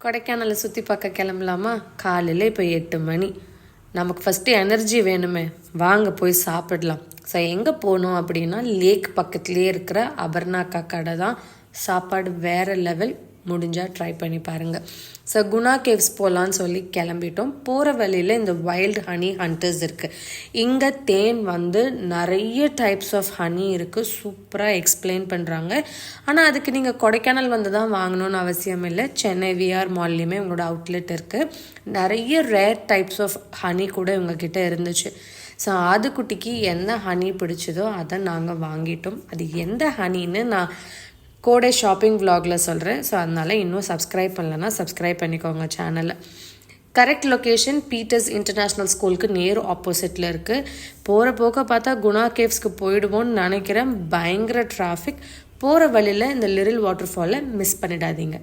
கொடைக்கானலை சுற்றி பார்க்க கிளம்பலாமா? காலையில் இப்போ 8 மணி. நமக்கு ஃபஸ்ட்டு எனர்ஜி வேணுமே, வாங்க போய் சாப்பிடலாம். ஸோ எங்கே போகணும் அப்படின்னா, லேக் பக்கத்துலேயே இருக்கிற அபர்ணாக்கா கடை தான். சாப்பாடு வேறு லெவல். முடிஞ்சால் ட்ரை பண்ணி பாருங்கள். ஸோ குணா கேவ்ஸ் போகலான்னு சொல்லி கிளம்பிட்டோம். போகிற வழியில் இந்த வைல்டு ஹனி ஹண்டர்ஸ் இருக்குது. இங்கே தேன் நிறைய டைப்ஸ் ஆஃப் ஹனி இருக்குது. சூப்பராக எக்ஸ்பிளைன் பண்ணுறாங்க. ஆனால் அதுக்கு நீங்கள் கொடைக்கானல் தான் வாங்கணும்னு அவசியம் இல்லை. சென்னை விஆர் மால்லையுமே உங்களோட அவுட்லெட் இருக்குது. நிறைய ரேர் டைப்ஸ் ஆஃப் ஹனி கூட இவங்கக்கிட்ட இருந்துச்சு. ஸோ ஆதுக்குட்டிக்கு எந்த ஹனி பிடிச்சதோ அதை நாங்கள் வாங்கிட்டோம். அது எந்த ஹனின்னு நான் கோடை ஷாப்பிங் விலாகில் சொல்கிறேன். ஸோ அதனால் இன்னும் சப்ஸ்கிரைப் பண்ணலன்னா சப்ஸ்கிரைப் பண்ணிக்கோங்க சேனலை. கரெக்ட் லொக்கேஷன் பீட்டர்ஸ் இன்டர்நேஷ்னல் ஸ்கூலுக்கு நேர் ஆப்போசிட்டில் இருக்குது. போகிற போக்க பார்த்தா குணா கேவ்ஸ்க்கு போயிடுவோன்னு நினைக்கிறேன். பயங்கர டிராஃபிக். போகிற வழியில் இந்த லிட்டில் வாட்டர் ஃபாலை மிஸ் பண்ணிடாதீங்க.